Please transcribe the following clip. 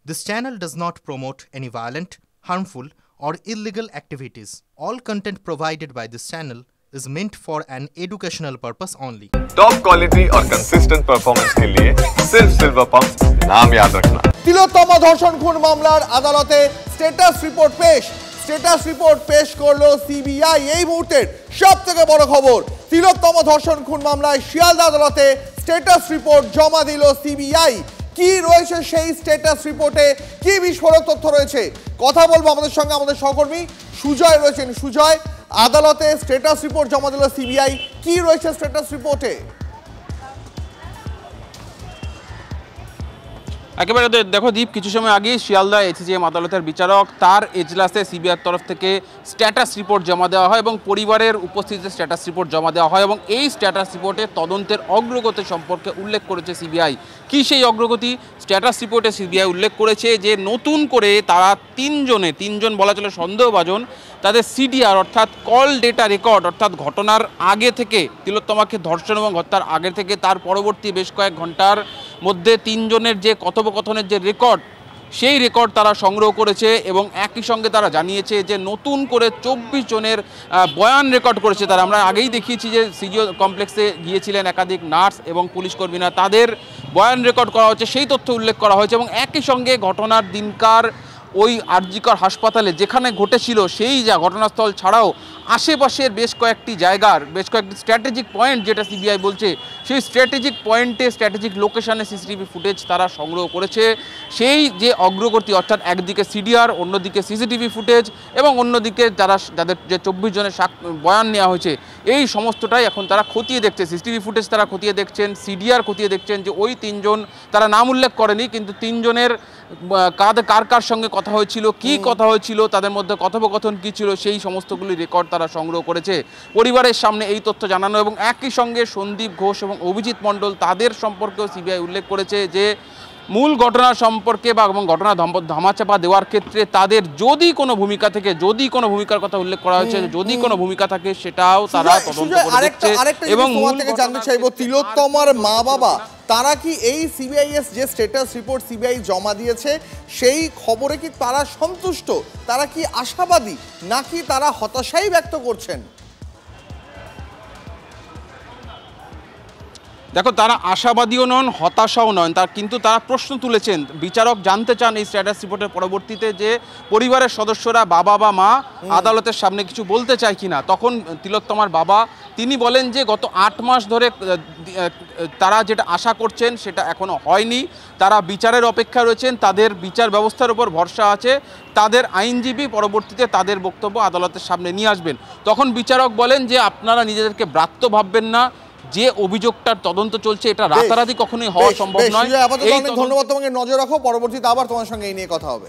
This channel does not promote any violent, harmful, or illegal activities. All content provided by this channel is meant for an educational purpose only. Top quality और consistent performance के लिए सिर्फ silver pump नाम याद रखना। তিলোত্তমা ধর্ষণ খুন মামলার আদালতে স্ট্যাটাস রিপোর্ট পেশ করলো সিবিআই। এই মুহূর্তের সবথেকে বড় খবর, তিলোত্তমা ধর্ষণ খুন মামলায় শিয়ালদা আদালতে স্ট্যাটাস রিপোর্ট জমা দিল সিবিআই। কি রয়েছে সেই স্ট্যাটাস রিপোর্টে, কি বিস্ফোরক তথ্য রয়েছে, কথা বলবো আমাদের সঙ্গে আমাদের সহকর্মী সুজয় রয়েছেন। সুজয়, আদালতে স্ট্যাটাস রিপোর্ট জমা দিল সিবিআই, কি রয়েছে স্ট্যাটাস রিপোর্টে? একেবারে দেখো দীপ, কিছু সময় আগে শিয়ালদা এসিজিএম আদালতের বিচারক তার এজলাসে সিবিআইয়ের তরফ থেকে স্ট্যাটাস রিপোর্ট জমা দেওয়া হয় এবং পরিবারের উপস্থিতিতে স্ট্যাটাস রিপোর্ট জমা দেওয়া হয় এবং এই স্ট্যাটাস রিপোর্টে তদন্তের অগ্রগতি সম্পর্কে উল্লেখ করেছে সিবিআই। কি সেই অগ্রগতি? স্ট্যাটাস রিপোর্টে সিবিআই উল্লেখ করেছে যে নতুন করে তারা তিনজন বলা চলে সন্দেহভাজন, তাদের সিডিআর অর্থাৎ কল ডেটা রেকর্ড, অর্থাৎ ঘটনার আগে থেকে তিলোত্তমাকে ধর্ষণ এবং হত্যার আগে থেকে তার পরবর্তী বেশ কয়েক ঘন্টার মধ্যে তিনজনের যে কথোপকথনের যে রেকর্ড, সেই রেকর্ড তারা সংগ্রহ করেছে এবং একই সঙ্গে তারা জানিয়েছে যে নতুন করে 24 জনের বয়ান রেকর্ড করেছে তারা। আমরা আগেই দেখিয়েছি যে সিজিও কমপ্লেক্সে গিয়েছিলেন একাধিক নার্স এবং পুলিশ কর্মীরা, তাদের বয়ান রেকর্ড করা হচ্ছে, সেই তথ্য উল্লেখ করা হয়েছে এবং একই সঙ্গে ঘটনার দিনকার ওই আরজিকর হাসপাতালে যেখানে ঘটেছিল সেই ঘটনাস্থল ছাড়াও আশেপাশের বেশ কয়েকটি জায়গার বেশ কয়েকটি স্ট্র্যাটেজিক পয়েন্ট, যেটা সিবিআই বলছে সেই স্ট্র্যাটেজিক পয়েন্টে স্ট্র্যাটেজিক লোকেশনে সিসিটিভি ফুটেজ তারা সংগ্রহ করেছে। সেই যে অগ্রগতি, অর্থাৎ একদিকে সিডিআর, অন্যদিকে সিসিটিভি ফুটেজ এবং অন্যদিকে যাদের যে 24 জনের বয়ান নেওয়া হয়েছে, এই সমস্তটাই এখন তারা খতিয়ে দেখছে। সিসিটিভি ফুটেজ তারা খতিয়ে দেখছেন, সিডিআর খতিয়ে দেখছেন যে ওই তিনজন, তারা নাম উল্লেখ করেনি কিন্তু তিনজনের কার কার সঙ্গে কথা হয়েছিল, কি কথা হয়েছিল, তাদের মধ্যে কথোপকথন কী ছিল, সেই সমস্তগুলি রেকর্ড তারা সংগ্রহ করেছে। পরিবারের সামনে এই তথ্য জানানো এবং একই সঙ্গে সন্দীপ ঘোষ এবং অভিজিৎ মণ্ডল, তাদের সম্পর্কেও সিবিআই উল্লেখ করেছে যে মূল ঘটনা সম্পর্কে বা এবং ঘটনা ধামাচাপা দেওয়ার ক্ষেত্রে তাদের যদি কোনো ভূমিকা থেকে, যদি কোনো ভূমিকার কথা উল্লেখ করা হয়েছে, যদি কোনো ভূমিকা থাকে সেটাও তারা তদন্ত করে দেখছে। এবং তোমার থেকে জানতে চাইবো, তিলোত্তমার মা বাবা তারা কি এই সিবিআইএস যে স্ট্যাটাস রিপোর্ট সিবিআই জমা দিয়েছে সেই খবরে কি তারা সন্তুষ্ট, তারা কি আশাবাদী, নাকি তারা হতাশাই ব্যক্ত করছেন? দেখো, তারা আশাবাদীও নন, হতাশাও নন, কিন্তু তারা প্রশ্ন তুলেছেন। বিচারক জানতে চান এই স্ট্যাটাস রিপোর্টের পরবর্তীতে যে পরিবারের সদস্যরা, বাবা বা মা আদালতের সামনে কিছু বলতে চায় কিনা। তখন তিলোত্তমার বাবা তিনি বলেন যে গত 8 মাস ধরে তারা যেটা আশা করছেন সেটা এখনো হয়নি, তারা বিচারের অপেক্ষা রয়েছেন, তাদের বিচার ব্যবস্থার উপর ভরসা আছে, তাদের আইনজীবী পরবর্তীতে তাদের বক্তব্য আদালতের সামনে নিয়ে আসবেন। তখন বিচারক বলেন যে আপনারা নিজেদেরকে ব্রাত্য ভাববেন না, যে অভিযোগটার তদন্ত চলছে এটা রাতারাতি কখনোই হওয়া সম্ভব নয়। ধন্যবাদ তোমাকে, নজর রাখো, পরবর্তীতে আবার তোমার সঙ্গে এই নিয়ে কথা হবে।